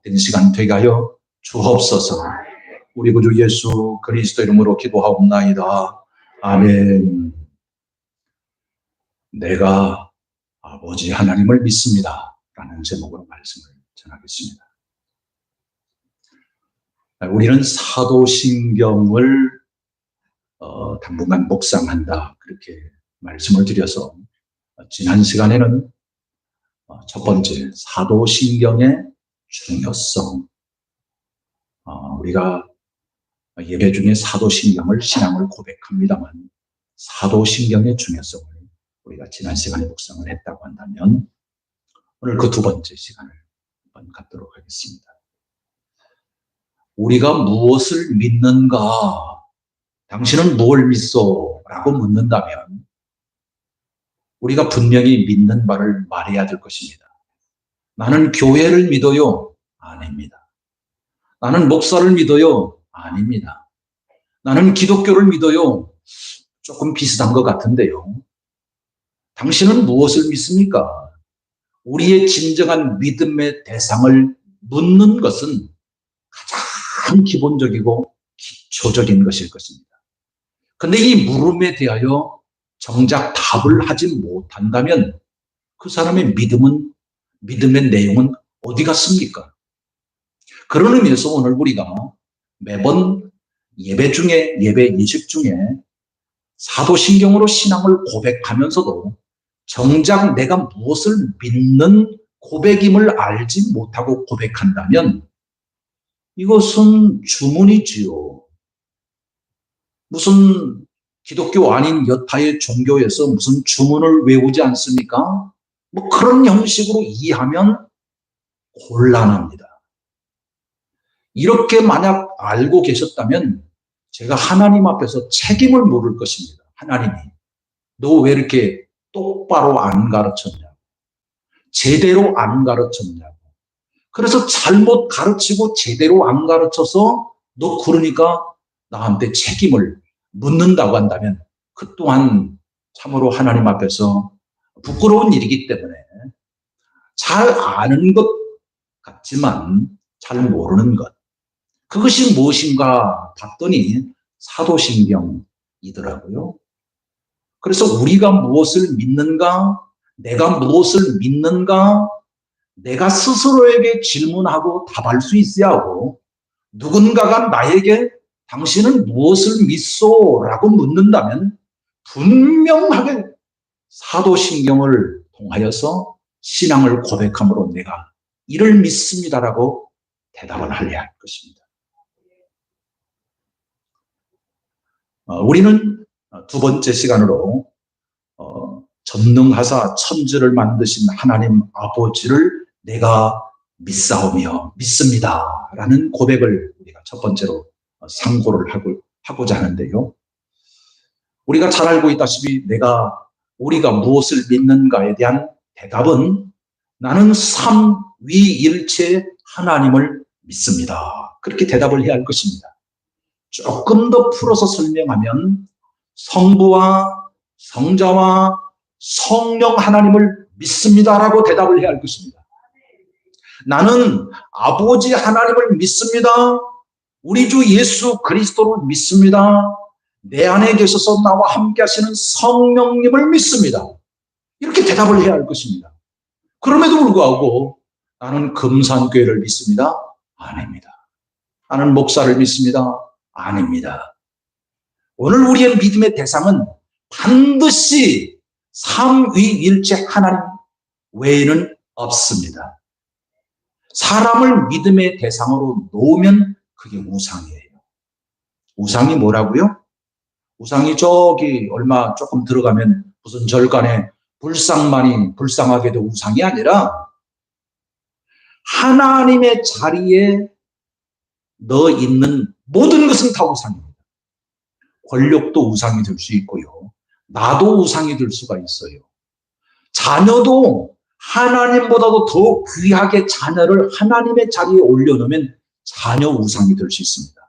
복된 시간 되게 하여 주옵소서. 우리 구주 예수 그리스도 이름으로 기도하옵나이다. 아멘. 내가 아버지 하나님을 믿습니다 라는 제목으로 말씀을 전하겠습니다. 우리는 사도신경을 당분간 묵상한다 그렇게 말씀을 드려서 지난 시간에는 첫 번째 사도신경의 중요성, 우리가 예배 중에 사도신경을 신앙을 고백합니다만 사도신경의 중요성을 우리가 지난 시간에 묵상을 했다고 한다면 오늘 그 두 번째 시간을 한번 갖도록 하겠습니다. 우리가 무엇을 믿는가, 당신은 뭘 믿소? 라고 묻는다면 우리가 분명히 믿는 바를 말해야 될 것입니다. 나는 교회를 믿어요? 아닙니다. 나는 목사를 믿어요? 아닙니다. 나는 기독교를 믿어요? 조금 비슷한 것 같은데요. 당신은 무엇을 믿습니까? 우리의 진정한 믿음의 대상을 묻는 것은 가장 기본적이고 기초적인 것일 것입니다. 그런데 이 물음에 대하여 정작 답을 하지 못한다면 그 사람의 믿음의 내용은 어디 갔습니까? 그런 의미에서 오늘 우리가 매번 예배 예식 중에 사도신경으로 신앙을 고백하면서도 정작 내가 무엇을 믿는 고백임을 알지 못하고 고백한다면 이것은 주문이지요. 무슨 기독교 아닌 여타의 종교에서 무슨 주문을 외우지 않습니까? 뭐 그런 형식으로 이해하면 곤란합니다. 이렇게 만약 알고 계셨다면 제가 하나님 앞에서 책임을 물을 것입니다. 하나님이 너 왜 이렇게 똑바로 안 가르쳤냐고, 제대로 안 가르쳤냐고, 그래서 잘못 가르치고 제대로 안 가르쳐서 너 그러니까 나한테 책임을 묻는다고 한다면 그 또한 참으로 하나님 앞에서 부끄러운 일이기 때문에 잘 아는 것 같지만 잘 모르는 것, 그것이 무엇인가 봤더니 사도신경이더라고요. 그래서 우리가 무엇을 믿는가, 내가 무엇을 믿는가, 내가 스스로에게 질문하고 답할 수 있어야 하고, 누군가가 나에게 당신은 무엇을 믿소? 라고 묻는다면 분명하게 사도신경을 통하여서 신앙을 고백함으로 내가 이를 믿습니다라고 대답을 하려야 할 것입니다. 우리는 두 번째 시간으로 전능하사 천지를 만드신 하나님 아버지를 내가 믿사오며 믿습니다 라는 고백을 우리가 첫 번째로 상고를 하고자 하는데요. 우리가 잘 알고 있다시피 우리가 무엇을 믿는가에 대한 대답은 나는 삼위일체 하나님을 믿습니다. 그렇게 대답을 해야 할 것입니다. 조금 더 풀어서 설명하면 성부와 성자와 성령 하나님을 믿습니다라고 대답을 해야 할 것입니다. 나는 아버지 하나님을 믿습니다. 우리 주 예수 그리스도를 믿습니다. 내 안에 계셔서 나와 함께 하시는 성령님을 믿습니다. 이렇게 대답을 해야 할 것입니다. 그럼에도 불구하고 나는 금산교회를 믿습니다. 아닙니다. 나는 목사를 믿습니다. 아닙니다. 오늘 우리의 믿음의 대상은 반드시 삼위일체 하나님 외에는 없습니다. 사람을 믿음의 대상으로 놓으면 그게 우상이에요. 우상이 뭐라고요? 우상이 저기 얼마 조금 들어가면 무슨 절간에 불상만이 불쌍하게도 우상이 아니라 하나님의 자리에 너 있는 모든 것은 다 우상입니다. 권력도 우상이 될 수 있고요. 나도 우상이 될 수가 있어요. 자녀도 하나님보다도 더 귀하게 자녀를 하나님의 자리에 올려놓으면 자녀 우상이 될 수 있습니다.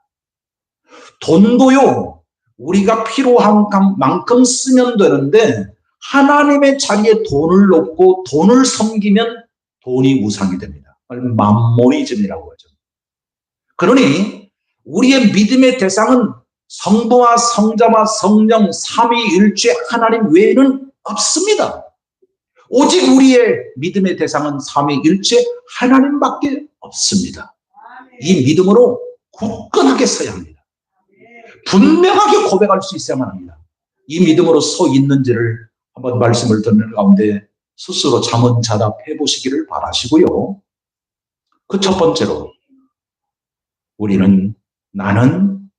돈도요, 우리가 필요한 만큼 쓰면 되는데 하나님의 자리에 돈을 놓고 돈을 섬기면 돈이 우상이 됩니다. 맘모니즘이라고 하죠. 그러니 우리의 믿음의 대상은 성부와 성자와 성령 삼위일체 하나님 외에는 없습니다. 오직 우리의 믿음의 대상은 삼위일체 하나님밖에 없습니다. 이 믿음으로 굳건하게 서야 합니다. 분명하게 고백할 수 있어야만 합니다. 이 믿음으로 서 있는지를 한번 말씀을 듣는 가운데 스스로 자문자답해 보시기를 바라시고요. 그 첫 번째로 나는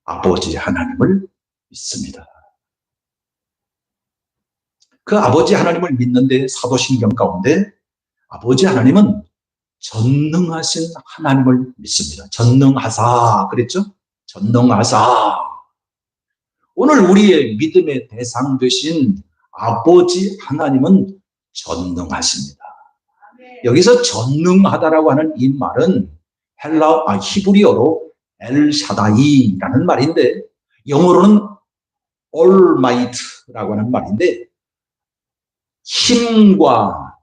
아버지 하나님을 믿습니다. 그 아버지 하나님을 믿는데 사도신경 가운데 아버지 하나님은 전능하신 하나님을 믿습니다. 전능하사 그랬죠? 전능하사. 오늘 우리의 믿음의 대상 되신 아버지 하나님은 전능하십니다. 여기서 전능하다라고 하는 이 말은 히브리어로 엘샤다이라는 말인데 영어로는 Almight라고 하는 말인데 힘과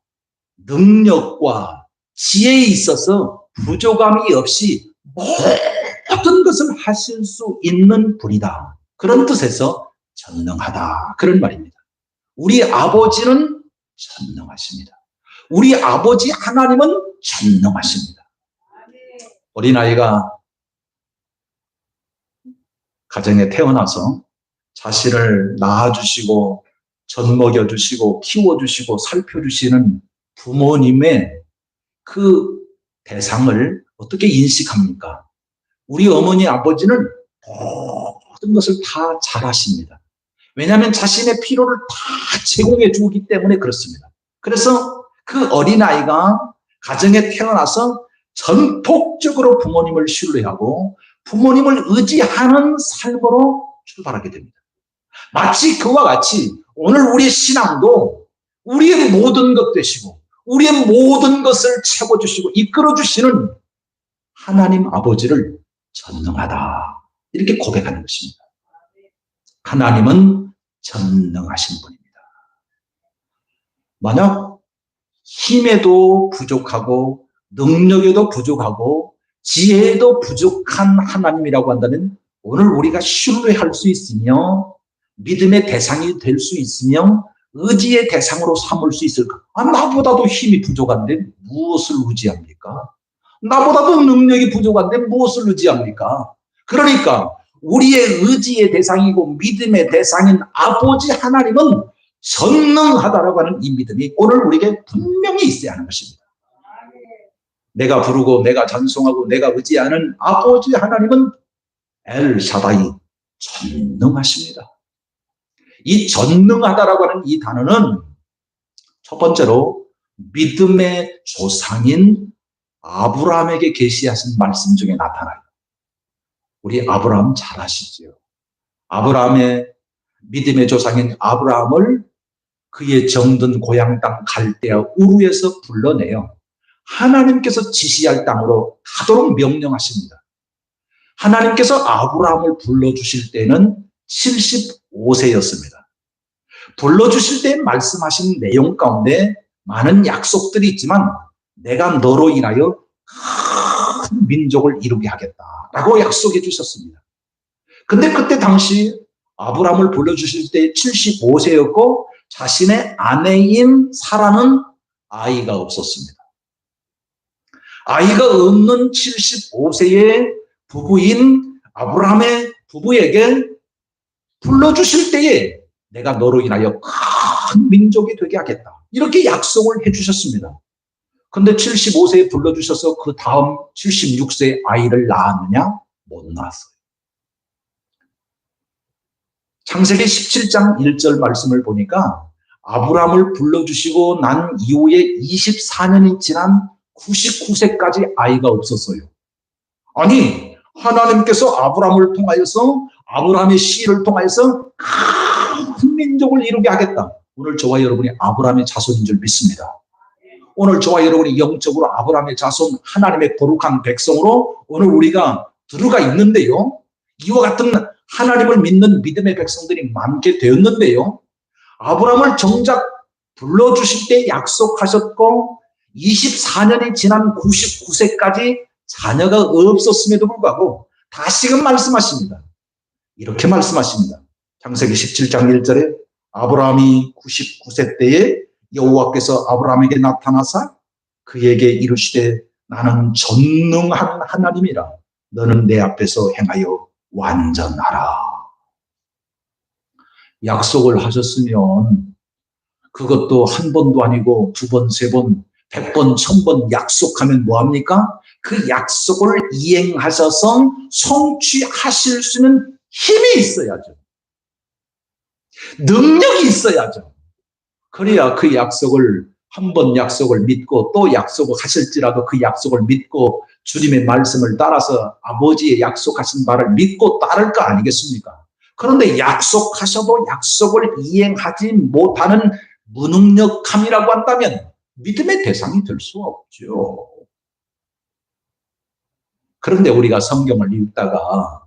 능력과 지혜에 있어서 부족함이 없이 모든 것을 하실 수 있는 분이다. 그런 뜻에서 전능하다. 그런 말입니다. 우리 아버지는 전능하십니다. 우리 아버지 하나님은 전능하십니다. 어린아이가 가정에 태어나서 자신을 낳아주시고 젖 먹여주시고 키워주시고 살펴주시는 부모님의 그 대상을 어떻게 인식합니까? 우리 어머니 아버지는 모든 것을 다 잘하십니다. 왜냐하면 자신의 필요를 다 제공해 주기 때문에 그렇습니다. 그래서 그 어린아이가 가정에 태어나서 전폭적으로 부모님을 신뢰하고 부모님을 의지하는 삶으로 출발하게 됩니다. 마치 그와 같이 오늘 우리의 신앙도 우리의 모든 것 되시고 우리의 모든 것을 채워주시고 이끌어주시는 하나님 아버지를 전능하다 이렇게 고백하는 것입니다. 하나님은 전능하신 분입니다. 만약 힘에도 부족하고 능력에도 부족하고 지혜에도 부족한 하나님이라고 한다면 오늘 우리가 신뢰할 수 있으며 믿음의 대상이 될 수 있으며 의지의 대상으로 삼을 수 있을까? 나보다도 힘이 부족한데 무엇을 의지합니까? 나보다도 능력이 부족한데 무엇을 의지합니까? 그러니까 우리의 의지의 대상이고 믿음의 대상인 아버지 하나님은 전능하다라고 하는 이 믿음이 오늘 우리에게 분명히 있어야 하는 것입니다. 내가 부르고 내가 찬송하고 내가 의지하는 아버지 하나님은 엘샤다이 전능하십니다. 이 전능하다라고 하는 이 단어는 첫 번째로 믿음의 조상인 아브라함에게 계시하신 말씀 중에 나타나요. 우리 아브라함 잘 아시죠? 아브라함의 믿음의 조상인 아브라함을 그의 정든 고향 땅 갈대아 우르에서 불러내요. 하나님께서 지시할 땅으로 가도록 명령하십니다. 하나님께서 아브라함을 불러주실 때는 75세였습니다. 불러주실 때 말씀하신 내용 가운데 많은 약속들이 있지만 내가 너로 인하여 큰 민족을 이루게 하겠다라고 약속해 주셨습니다. 근데 그때 당시 아브라함을 불러주실 때 75세였고 자신의 아내인 사라는 아이가 없었습니다. 아이가 없는 75세의 부부인 아브라함의 부부에게 불러주실 때에 내가 너로 인하여 큰 민족이 되게 하겠다. 이렇게 약속을 해주셨습니다. 근데 75세에 불러주셔서 그 다음 76세에 아이를 낳았느냐? 못 낳았어요. 창세기 17장 1절 말씀을 보니까 아브라함을 불러주시고 난 이후에 24년이 지난 99세까지 아이가 없었어요. 아니 하나님께서 아브라함을 통하여서 아브라함의 씨를 통하여서 큰 민족을 이루게 하겠다. 오늘 저와 여러분이 아브라함의 자손인 줄 믿습니다. 오늘 저와 여러분이 영적으로 아브라함의 자손 하나님의 거룩한 백성으로 오늘 우리가 들어가 있는데요. 이와 같은 하나님을 믿는 믿음의 백성들이 많게 되었는데요. 아브라함을 정작 불러주실 때 약속하셨고 24년이 지난 99세까지 자녀가 없었음에도 불구하고 다시금 말씀하십니다. 이렇게 말씀하십니다. 창세기 17장 1절에 아브라함이 99세 때에 여호와께서 아브라함에게 나타나사 그에게 이르시되 나는 전능한 하나님이라 너는 내 앞에서 행하여 완전하라. 약속을 하셨으면 그것도 한 번도 아니고 두 번, 세 번, 100번, 1000번 약속하면 뭐합니까? 그 약속을 이행하셔서 성취하실 수 있는 힘이 있어야죠. 능력이 있어야죠. 그래야 그 약속을 한 번 약속을 믿고 또 약속하실지라도 그 약속을 믿고 주님의 말씀을 따라서 아버지의 약속하신 말을 믿고 따를 거 아니겠습니까? 그런데 약속하셔도 약속을 이행하지 못하는 무능력함이라고 한다면 믿음의 대상이 될 수 없죠. 그런데 우리가 성경을 읽다가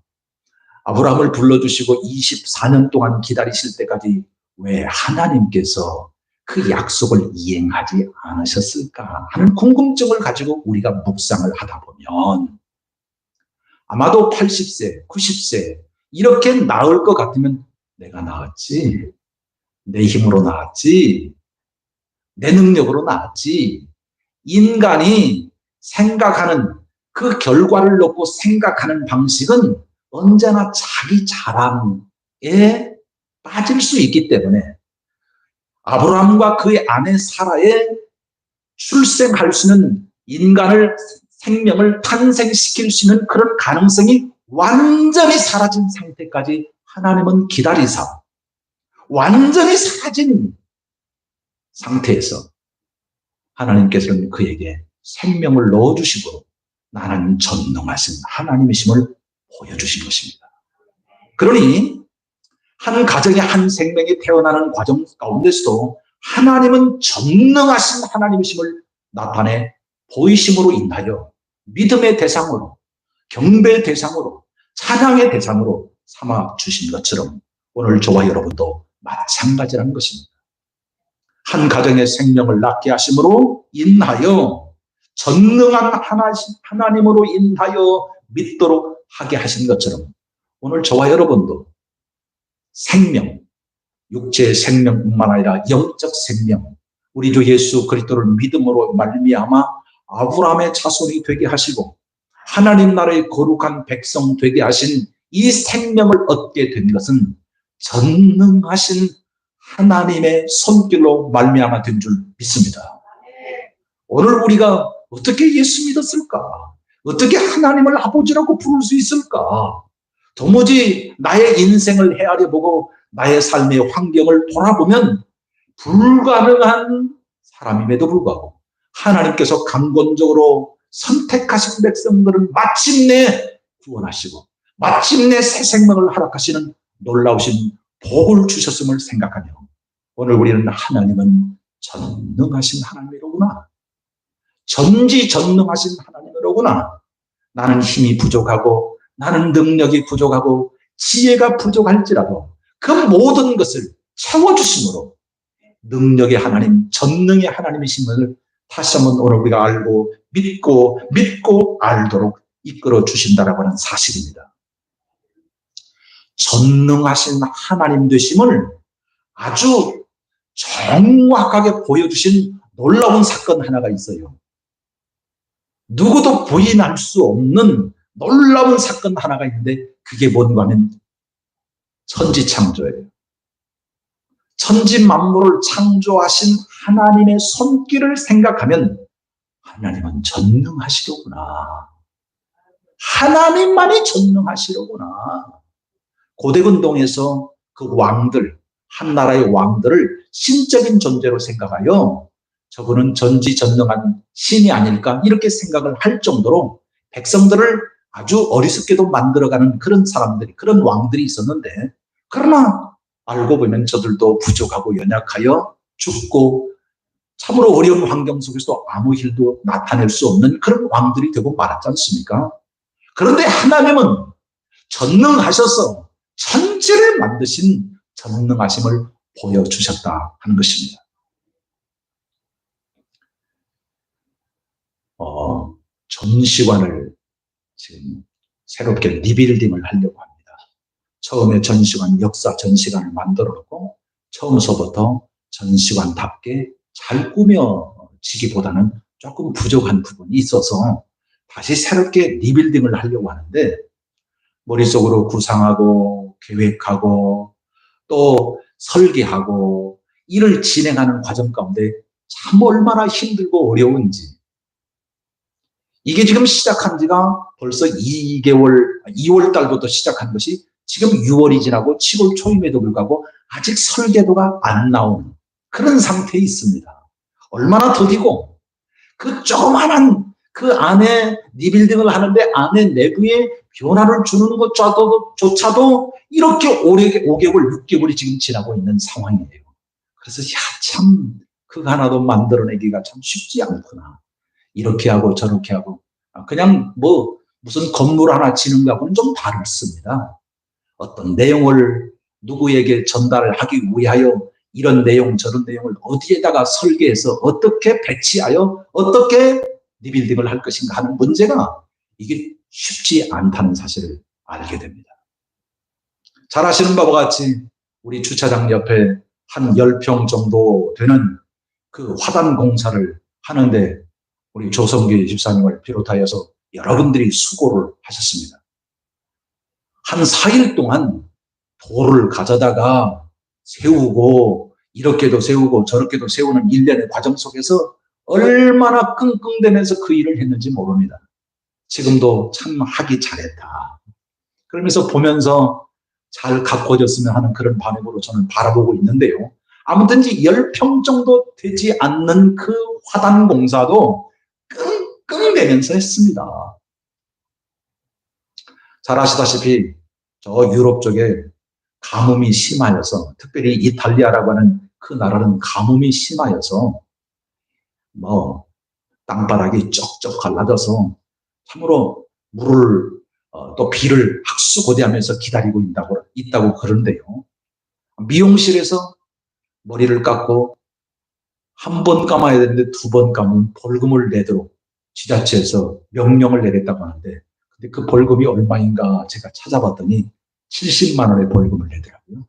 아브라함을 불러주시고 24년 동안 기다리실 때까지 왜 하나님께서 그 약속을 이행하지 않으셨을까 하는 궁금증을 가지고 우리가 묵상을 하다 보면 아마도 80세, 90세 이렇게 나을 것 같으면 내가 나았지, 내 힘으로 나았지, 내 능력으로 나았지, 인간이 생각하는 그 결과를 놓고 생각하는 방식은 언제나 자기 자랑에 빠질 수 있기 때문에 아브라함과 그의 아내 사라의 출생할 수 있는 인간을 생명을 탄생시킬 수 있는 그런 가능성이 완전히 사라진 상태까지 하나님은 기다리사 완전히 사라진 상태에서 하나님께서는 그에게 생명을 넣어주시고 나는 전능하신 하나님이심을 보여주신 것입니다. 그러니 한 가정의 한 생명이 태어나는 과정 가운데서도 하나님은 전능하신 하나님이심을 나타내 보이심으로 인하여 믿음의 대상으로 경배의 대상으로 찬양의 대상으로 삼아 주신 것처럼 오늘 저와 여러분도 마찬가지라는 것입니다. 한 가정의 생명을 낳게 하심으로 인하여 전능한 하나님으로 인하여 믿도록 하게 하신 것처럼 오늘 저와 여러분도 생명, 육체의 생명뿐만 아니라 영적 생명, 우리 주 예수 그리스도를 믿음으로 말미암아 아브라함의 자손이 되게 하시고 하나님 나라의 거룩한 백성 되게 하신 이 생명을 얻게 된 것은 전능하신 하나님의 손길로 말미암아 된 줄 믿습니다. 오늘 우리가 어떻게 예수 믿었을까? 어떻게 하나님을 아버지라고 부를 수 있을까? 도무지 나의 인생을 헤아려 보고 나의 삶의 환경을 돌아보면 불가능한 사람임에도 불구하고 하나님께서 강권적으로 선택하신 백성들을 마침내 구원하시고 마침내 새 생명을 허락하시는 놀라우신 복을 주셨음을 생각하며 오늘 우리는 하나님은 전능하신 하나님이로구나. 전지전능하신 하나님이로구나. 나는 힘이 부족하고 나는 능력이 부족하고 지혜가 부족할지라도 그 모든 것을 채워주심으로 능력의 하나님, 전능의 하나님이심을 다시 한번 오늘 우리가 알고 믿고 알도록 이끌어 주신다라고 하는 사실입니다. 전능하신 하나님 되심을 아주 정확하게 보여주신 놀라운 사건 하나가 있어요. 누구도 부인할 수 없는 놀라운 사건 하나가 있는데 그게 뭔가 하면 천지창조예요. 천지 만물을 창조하신 하나님의 손길을 생각하면 하나님은 전능하시로구나. 하나님만이 전능하시로구나. 고대근동에서 그 왕들, 한 나라의 왕들을 신적인 존재로 생각하여 저분은 전지전능한 신이 아닐까 이렇게 생각을 할 정도로 백성들을 아주 어리석게도 만들어가는 그런 사람들이, 그런 왕들이 있었는데 그러나 알고 보면 저들도 부족하고 연약하여 죽고 참으로 어려운 환경 속에서도 아무 일도 나타낼 수 없는 그런 왕들이 되고 말았지 않습니까? 그런데 하나님은 전능하셔서 천지를 만드신 전능하심을 보여주셨다 하는 것입니다. 전시관을 지금 새롭게 리빌딩을 하려고 합니다. 처음에 전시관, 역사 전시관을 만들어 놓고 처음서부터 전시관답게 잘 꾸며지기보다는 조금 부족한 부분이 있어서 다시 새롭게 리빌딩을 하려고 하는데, 머릿속으로 구상하고 계획하고 또 설계하고 일을 진행하는 과정 가운데 참 얼마나 힘들고 어려운지, 이게 지금 시작한 지가 벌써 2월 달부터 시작한 것이 지금 6월이 지나고 7월 초임에도 불구하고 아직 설계도가 안 나온 그런 상태에 있습니다. 얼마나 더디고, 그 조그마한 그 안에 리빌딩을 하는데 안에 내부에 변화를 주는 것조차도 이렇게 5개월, 6개월이 지금 지나고 있는 상황이에요. 그래서 참 그거 하나도 만들어내기가 참 쉽지 않구나. 이렇게 하고 저렇게 하고, 그냥 무슨 건물 하나 지는 것하고는 좀 다릅니다. 어떤 내용을 누구에게 전달하기 위하여 이런 내용 저런 내용을 어디에다가 설계해서 어떻게 배치하여 어떻게 리빌딩을 할 것인가 하는 문제가 이게 쉽지 않다는 사실을 알게 됩니다. 잘 아시는 바와 같이 우리 주차장 옆에 한 10평 정도 되는 그 화단 공사를 하는데 우리 조성기 집사님을 비롯하여서 여러분들이 수고를 하셨습니다. 한 4일 동안 돌을 가져다가 세우고 이렇게도 세우고 저렇게도 세우는 일련의 과정 속에서 얼마나 끙끙대면서 그 일을 했는지 모릅니다. 지금도 참 하기 잘했다. 그러면서 보면서 잘 가꿔졌으면 하는 그런 바람으로 저는 바라보고 있는데요. 아무튼 10평 정도 되지 않는 그 화단 공사도 끙끙대면서 했습니다. 잘 아시다시피 저 유럽 쪽에 가뭄이 심하여서, 특별히 이탈리아라고 하는 그 나라는 가뭄이 심하여서 땅바닥이 쩍쩍 갈라져서 참으로 물을 또 비를 학수고대하면서 기다리고 있다고 그러는데요. 미용실에서 머리를 깎고 한 번 감아야 되는데 2번 감으면 벌금을 내도록 지자체에서 명령을 내렸다고 하는데, 근데 그 벌금이 얼마인가 제가 찾아봤더니 70만 원의 벌금을 내더라고요.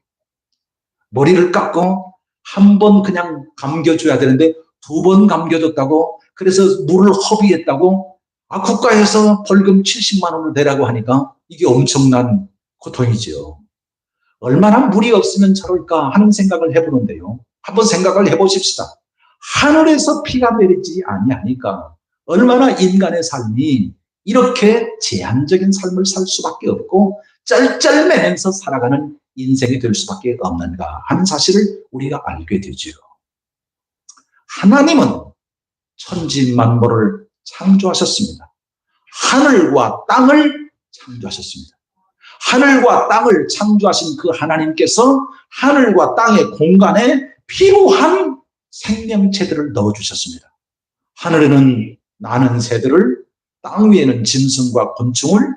머리를 깎고 한 번 그냥 감겨줘야 되는데 2번 감겨줬다고, 그래서 물을 허비했다고 국가에서 벌금 70만 원을 내라고 하니까 이게 엄청난 고통이죠. 얼마나 물이 없으면 저럴까 하는 생각을 해보는데요. 한번 생각을 해보십시다. 하늘에서 비가 내리지 아니하니까 얼마나 인간의 삶이 이렇게 제한적인 삶을 살 수밖에 없고 쩔쩔매면서 살아가는 인생이 될 수밖에 없는가 하는 사실을 우리가 알게 되죠. 하나님은 천지만물을 창조하셨습니다. 하늘과 땅을 창조하셨습니다. 하늘과 땅을 창조하신 그 하나님께서 하늘과 땅의 공간에 필요한 생명체들을 넣어주셨습니다. 하늘에는 나는 새들을, 땅 위에는 짐승과 곤충을,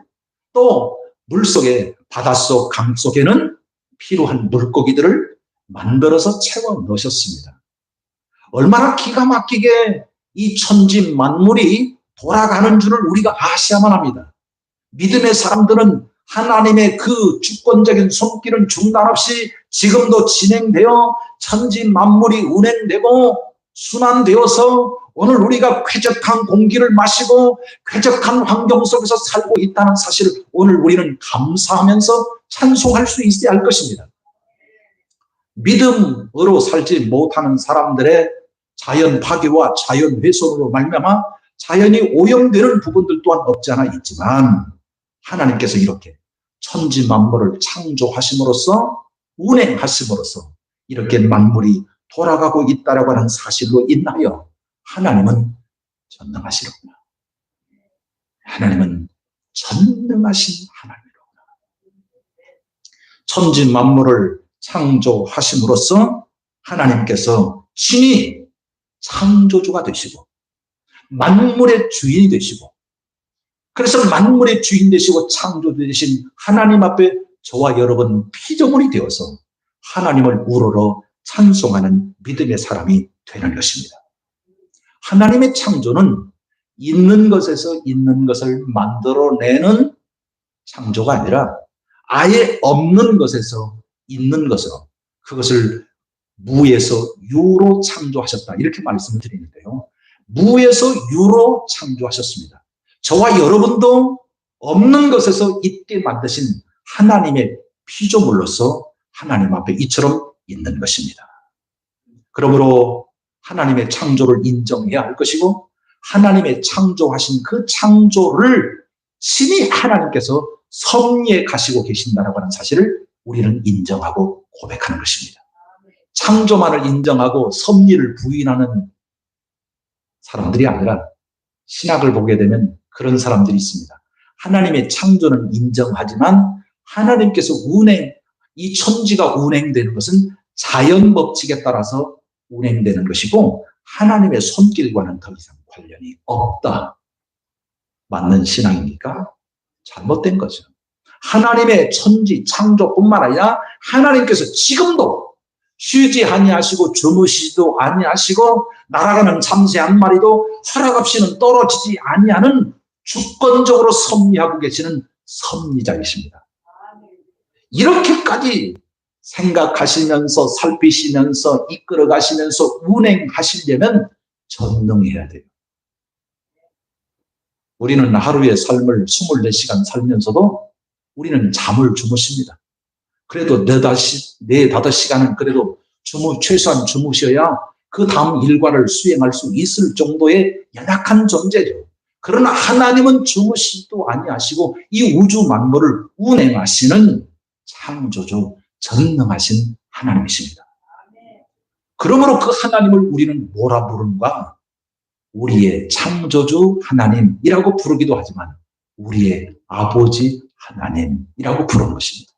또 물속에, 바닷속, 강 속에는 필요한 물고기들을 만들어서 채워 넣으셨습니다. 얼마나 기가 막히게 이 천지 만물이 돌아가는 줄을 우리가 아셔야만 합니다. 믿음의 사람들은 하나님의 그 주권적인 손길은 중단 없이 지금도 진행되어 천지 만물이 운행되고 순환되어서 오늘 우리가 쾌적한 공기를 마시고 쾌적한 환경 속에서 살고 있다는 사실을 오늘 우리는 감사하면서 찬송할 수 있어야 할 것입니다. 믿음으로 살지 못하는 사람들의 자연 파괴와 자연 훼손으로 말미암아 자연이 오염되는 부분들 또한 없지 않아 있지만, 하나님께서 이렇게 천지 만물을 창조하심으로써 운행하심으로써 이렇게 만물이 돌아가고 있다라고 하는 사실로 인하여 하나님은 전능하시로구나. 하나님은 전능하신 하나님이로구나. 천지 만물을 창조하심으로써 하나님께서 친히 창조주가 되시고 만물의 주인이 되시고, 그래서 만물의 주인 되시고 창조주 되신 하나님 앞에 저와 여러분 피조물이 되어서 하나님을 우러러 찬송하는 믿음의 사람이 되는 것입니다. 하나님의 창조는 있는 것에서 있는 것을 만들어내는 창조가 아니라 아예 없는 것에서 있는 것으로, 그것을 무에서 유로 창조하셨다, 이렇게 말씀을 드리는데요. 무에서 유로 창조하셨습니다. 저와 여러분도 없는 것에서 있게 만드신 하나님의 피조물로서 하나님 앞에 이처럼 있는 것입니다. 그러므로 하나님의 창조를 인정해야 할 것이고, 하나님의 창조하신 그 창조를 신이 하나님께서 섭리해 가시고 계신다라고 하는 사실을 우리는 인정하고 고백하는 것입니다. 창조만을 인정하고 섭리를 부인하는 사람들이 아니라, 신학을 보게 되면 그런 사람들이 있습니다. 하나님의 창조는 인정하지만 하나님께서 이 천지가 운행되는 것은 자연 법칙에 따라서 운행되는 것이고 하나님의 손길과는 더 이상 관련이 없다. 맞는 신앙입니까? 잘못된 거죠. 하나님의 천지 창조뿐만 아니라 하나님께서 지금도 쉬지 아니하시고 주무시지도 아니하시고 날아가는 참새 한 마리도 허락 없이는 떨어지지 아니하는 주권적으로 섭리하고 계시는 섭리자이십니다. 이렇게까지 생각하시면서 살피시면서 이끌어 가시면서 운행하시려면 전능해야 돼요. 우리는 하루의 삶을 24시간 살면서도 우리는 잠을 주무십니다. 그래도 4-5시간은 그래도 최소한 주무셔야 그 다음 일과를 수행할 수 있을 정도의 연약한 존재죠. 그러나 하나님은 주무시지도 아니하시고 이 우주 만물을 운행하시는 창조주 전능하신 하나님이십니다. 그러므로 그 하나님을 우리는 뭐라 부르는가? 우리의 창조주 하나님이라고 부르기도 하지만 우리의 아버지 하나님이라고 부르는 것입니다.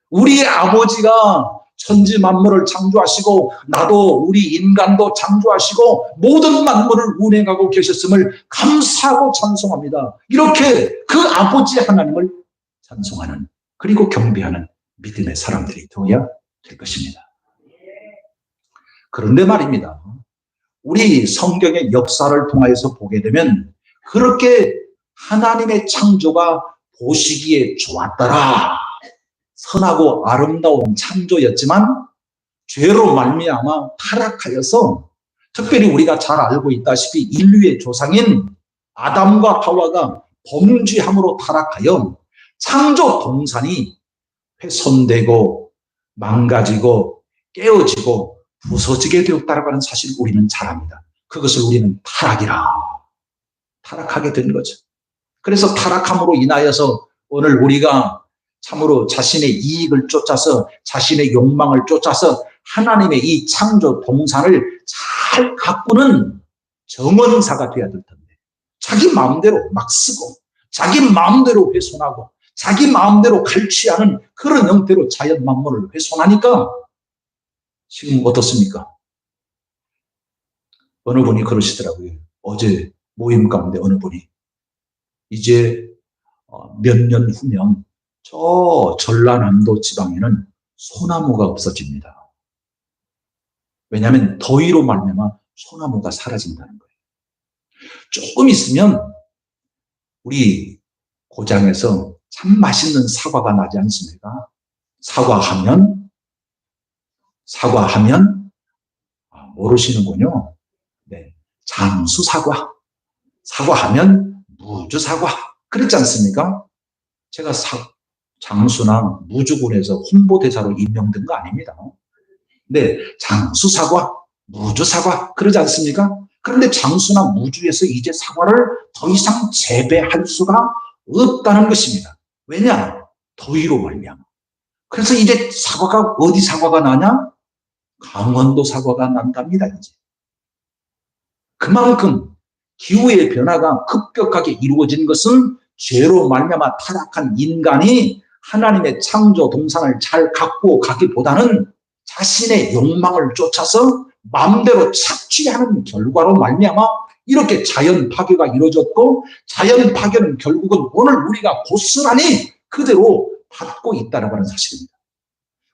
우리의 아버지가 천지 만물을 창조하시고 나도 우리 인간도 창조하시고 모든 만물을 운행하고 계셨음을 감사하고 찬송합니다. 이렇게 그 아버지 하나님을 찬송하는, 그리고 경배하는 믿음의 사람들이 되어야 될 것입니다. 그런데 말입니다, 우리 성경의 역사를 통하여서 보게 되면 그렇게 하나님의 창조가 보시기에 좋았더라, 선하고 아름다운 창조였지만 죄로 말미암아 타락하여서, 특별히 우리가 잘 알고 있다시피 인류의 조상인 아담과 하와가 범죄함으로 타락하여 창조 동산이 훼손되고 망가지고 깨어지고 부서지게 되었다고 하는 사실을 우리는 잘 압니다. 그것을 우리는 타락하게 된 거죠. 그래서 타락함으로 인하여서 오늘 우리가 참으로 자신의 이익을 쫓아서 자신의 욕망을 쫓아서 하나님의 이 창조 동산을 잘 가꾸는 정원사가 되어야 될 텐데 자기 마음대로 막 쓰고 자기 마음대로 훼손하고 자기 마음대로 갈취하는 그런 형태로 자연 만물을 훼손하니까 지금 어떻습니까? 어느 분이 그러시더라고요. 어제 모임 가운데 어느 분이 이제 몇 년 후면 저 전라남도 지방에는 소나무가 없어집니다. 왜냐하면 더위로 말미암아 소나무가 사라진다는 거예요. 조금 있으면 우리 고장에서 참 맛있는 사과가 나지 않습니까? 사과하면 모르시는군요. 네, 장수사과, 사과하면 무주사과, 그렇지 않습니까? 제가 장수나 무주군에서 홍보대사로 임명된 거 아닙니다. 네, 장수사과, 무주사과, 그러지 않습니까? 그런데 장수나 무주에서 이제 사과를 더 이상 재배할 수가 없다는 것입니다. 왜냐? 더위로 말미암아. 그래서 이제 사과가, 어디 사과가 나냐? 강원도 사과가 난답니다, 이제. 그만큼 기후의 변화가 급격하게 이루어진 것은 죄로 말미암아 타락한 인간이 하나님의 창조 동산을 잘 가꾸어 가기보다는 자신의 욕망을 쫓아서 마음대로 착취하는 결과로 말미암아 이렇게 자연 파괴가 이루어졌고, 자연 파괴는 결국은 오늘 우리가 고스란히 그대로 받고 있다는 사실입니다.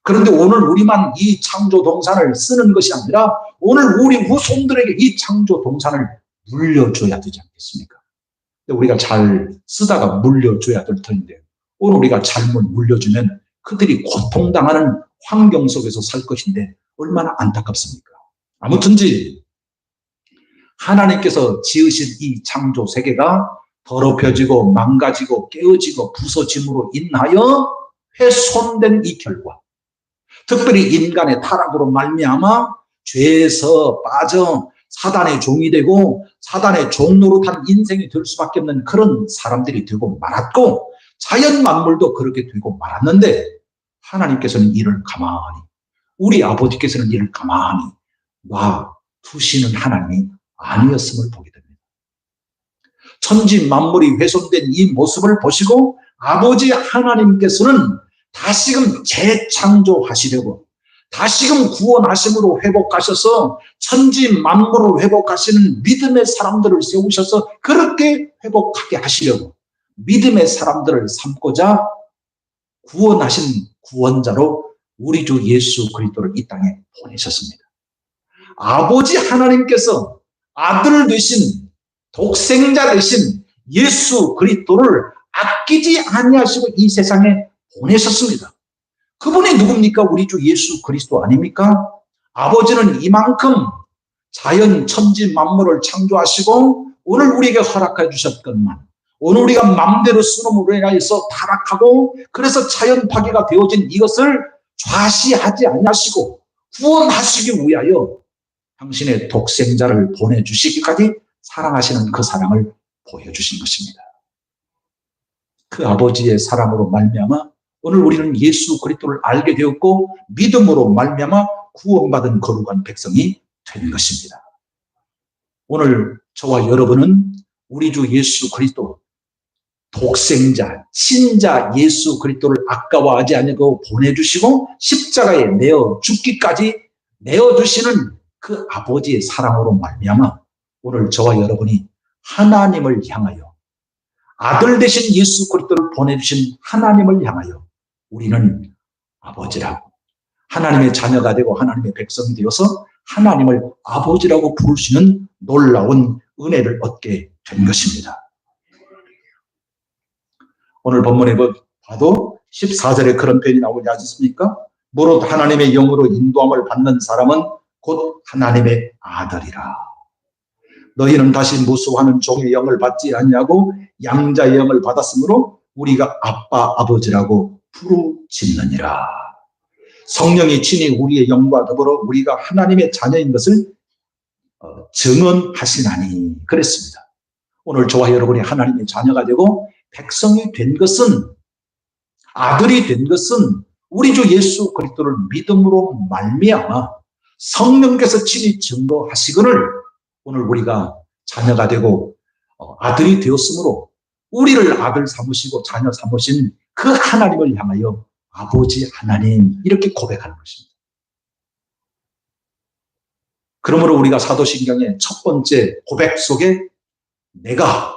그런데 오늘 우리만 이 창조 동산을 쓰는 것이 아니라 오늘 우리 후손들에게 이 창조 동산을 물려줘야 되지 않겠습니까? 근데 우리가 잘 쓰다가 물려줘야 될 터인데 오늘 우리가 잘못 물려주면 그들이 고통당하는 환경 속에서 살 것인데 얼마나 안타깝습니까? 아무튼지 하나님께서 지으신 이 창조 세계가 더럽혀지고 망가지고 깨어지고 부서짐으로 인하여 훼손된 이 결과, 특별히 인간의 타락으로 말미암아 죄에서 빠져 사단의 종이 되고 사단의 종노릇한 인생이 될 수밖에 없는 그런 사람들이 되고 말았고, 자연 만물도 그렇게 되고 말았는데 하나님께서는 이를 가만히, 우리 아버지께서는 이를 가만히 놔두시는 하나님이 아니었음을 보게 됩니다. 천지 만물이 훼손된 이 모습을 보시고 아버지 하나님께서는 다시금 재창조하시려고, 다시금 구원하심으로 회복하셔서 천지 만물을 회복하시는 믿음의 사람들을 세우셔서 그렇게 회복하게 하시려고 믿음의 사람들을 삼고자 구원하신 구원자로 우리 주 예수 그리스도를 이 땅에 보내셨습니다. 아버지 하나님께서 아들 되신, 독생자 되신 예수 그리스도를 아끼지 아니하시고 이 세상에 보내셨습니다. 그분이 누굽니까? 우리 주 예수 그리스도 아닙니까? 아버지는 이만큼 자연 천지 만물을 창조하시고 오늘 우리에게 허락해 주셨건만, 오늘 우리가 마음대로 쓰는 인하여서 타락하고 그래서 자연 파괴가 되어진 이것을 좌시하지 아니하시고 구원하시기 위하여 당신의 독생자를 보내주시기까지 사랑하시는 그 사랑을 보여주신 것입니다. 그 아버지의 사랑으로 말미암아 오늘 우리는 예수 그리스도를 알게 되었고 믿음으로 말미암아 구원받은 거룩한 백성이 된 것입니다. 오늘 저와 여러분은 우리 주 예수 그리스도, 독생자, 친자 예수 그리스도를 아까워하지 않고 보내주시고 십자가에 내어 죽기까지 내어주시는 그 아버지의 사랑으로 말미암아 오늘 저와 여러분이 하나님을 향하여, 아들 되신 예수 그리스도를 보내주신 하나님을 향하여 우리는 아버지라고, 하나님의 자녀가 되고 하나님의 백성이 되어서 하나님을 아버지라고 부를 수 있는 놀라운 은혜를 얻게 된 것입니다. 오늘 본문에 봐도 14절에 그런 표현이 나오지 않습니까? 무릇 하나님의 영으로 인도함을 받는 사람은 곧 하나님의 아들이라. 너희는 다시 무수하는 종의 영을 받지 아니하고 양자의 영을 받았으므로 우리가 아빠 아버지라고 부르짖느니라. 성령이 친히 우리의 영과 더불어 우리가 하나님의 자녀인 것을 증언하시나니 그랬습니다. 오늘 저와 여러분이 하나님의 자녀가 되고 백성이 된 것은, 아들이 된 것은 우리 주 예수 그리스도를 믿음으로 말미암아 성령께서 친히 증거하시거늘 오늘 우리가 자녀가 되고 아들이 되었으므로 우리를 아들 삼으시고 자녀 삼으신 그 하나님을 향하여 아버지 하나님 이렇게 고백하는 것입니다. 그러므로 우리가 사도신경의 첫 번째 고백 속에 내가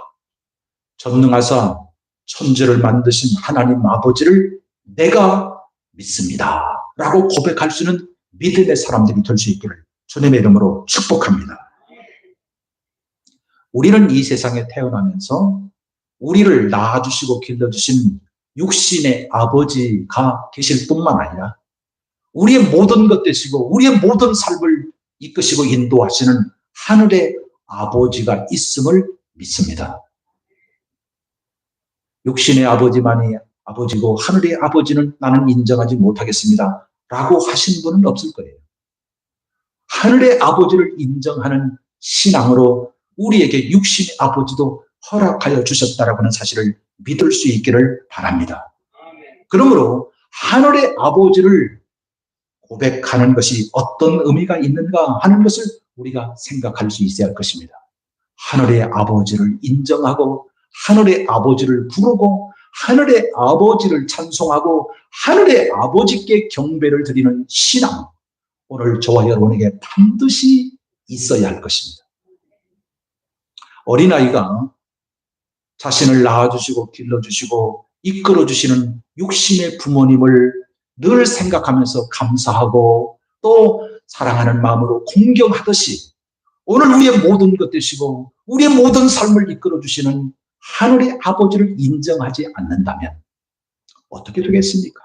전능하사 천지를 만드신 하나님 아버지를 내가 믿습니다 라고 고백할 수 있는 믿음의 사람들이 될 수 있기를 주님의 이름으로 축복합니다. 우리는 이 세상에 태어나면서 우리를 낳아주시고 길러주신 육신의 아버지가 계실 뿐만 아니라 우리의 모든 것 되시고 우리의 모든 삶을 이끄시고 인도하시는 하늘의 아버지가 있음을 믿습니다. 육신의 아버지만이 아버지고 하늘의 아버지는 나는 인정하지 못하겠습니다 라고 하신 분은 없을 거예요. 하늘의 아버지를 인정하는 신앙으로 우리에게 육신의 아버지도 허락하여 주셨다라고 하는 사실을 믿을 수 있기를 바랍니다. 그러므로 하늘의 아버지를 고백하는 것이 어떤 의미가 있는가 하는 것을 우리가 생각할 수 있어야 할 것입니다. 하늘의 아버지를 인정하고 하늘의 아버지를 부르고 하늘의 아버지를 찬송하고 하늘의 아버지께 경배를 드리는 신앙, 오늘 저와 여러분에게 반드시 있어야 할 것입니다. 어린아이가 자신을 낳아주시고 길러주시고 이끌어주시는 육신의 부모님을 늘 생각하면서 감사하고 또 사랑하는 마음으로 공경하듯이 오늘 우리의 모든 것 되시고 우리의 모든 삶을 이끌어 주시는 하늘의 아버지를 인정하지 않는다면 어떻게 되겠습니까?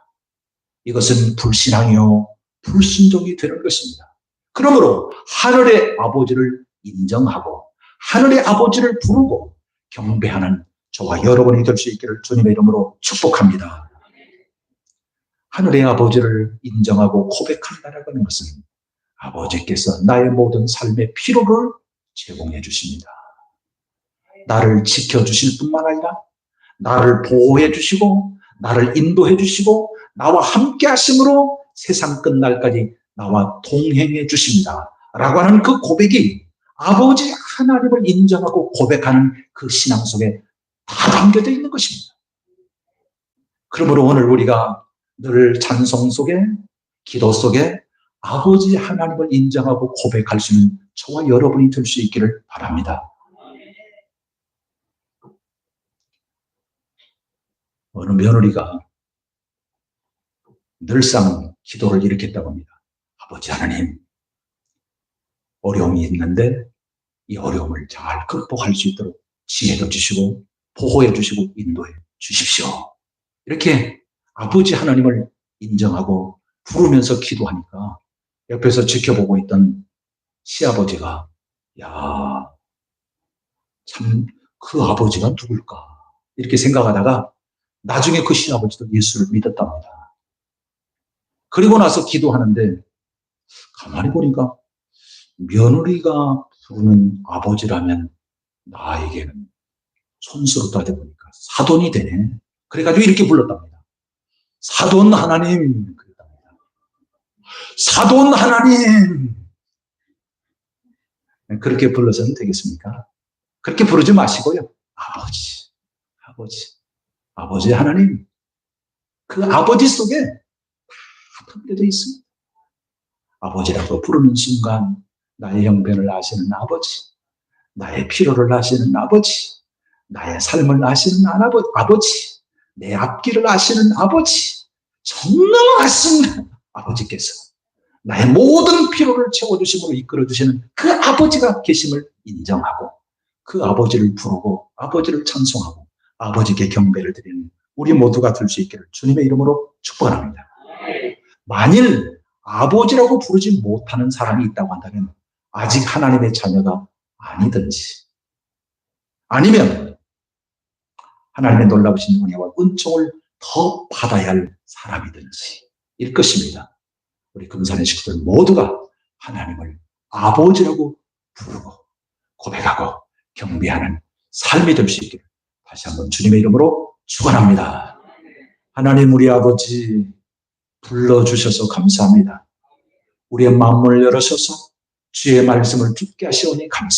이것은 불신앙이요 불순종이 되는 것입니다. 그러므로 하늘의 아버지를 인정하고 하늘의 아버지를 부르고 경배하는 저와 여러분이 될 수 있기를 주님의 이름으로 축복합니다. 하늘의 아버지를 인정하고 고백한다는 것은 아버지께서 나의 모든 삶의 필요를 제공해 주십니다. 나를 지켜주실 뿐만 아니라 나를 보호해 주시고 나를 인도해 주시고 나와 함께 하심으로 세상 끝날까지 나와 동행해 주십니다. 라고 하는 그 고백이 아버지 하나님을 인정하고 고백하는 그 신앙 속에 다 담겨져 있는 것입니다. 그러므로 오늘 우리가 늘 찬송 속에 기도 속에 아버지 하나님을 인정하고 고백할 수 있는 저와 여러분이 될 수 있기를 바랍니다. 어느 며느리가 늘상 기도를 이렇게 했다고 합니다. 아버지 하나님, 어려움이 있는데 이 어려움을 잘 극복할 수 있도록 지혜도 주시고 보호해 주시고 인도해 주십시오. 이렇게 아버지 하나님을 인정하고 부르면서 기도하니까 옆에서 지켜보고 있던 시아버지가 야, 참 그 아버지가 누굴까 이렇게 생각하다가 나중에 그 시아버지도 예수를 믿었답니다. 그리고 나서 기도하는데 가만히 보니까 며느리가 부르는 아버지라면 나에게는 손수로 따져보니까 사돈이 되네. 그래가지고 이렇게 불렀답니다. 사돈 하나님. 사돈 하나님. 그렇게 불러서는 되겠습니까? 그렇게 부르지 마시고요. 아버지, 아버지, 아버지 하나님. 그 아버지 속에 다 담겨져 있습니다. 아버지라고 부르는 순간 나의 형편을 아시는 아버지, 나의 필요를 아시는 아버지, 나의 삶을 아시는 아버지, 내 앞길을 아시는 아버지, 정말 아십니다. 아버지께서 나의 모든 필요를 채워주심으로 이끌어주시는 그 아버지가 계심을 인정하고 그 아버지를 부르고 아버지를 찬송하고 아버지께 경배를 드리는 우리 모두가 될 수 있기를 주님의 이름으로 축복합니다. 만일 아버지라고 부르지 못하는 사람이 있다고 한다면 아직 하나님의 자녀가 아니든지 아니면 하나님의 놀라우신 은혜와 은총을 더 받아야 할 사람이든지 일 것입니다. 우리 금산의 식구들 모두가 하나님을 아버지라고 부르고 고백하고 경배하는 삶이 될 수 있기를 다시 한번 주님의 이름으로 축원합니다. 하나님 우리 아버지 불러주셔서 감사합니다. 우리의 마음을 열어셔서 주의 말씀을 듣게 하시오니 감사합니다.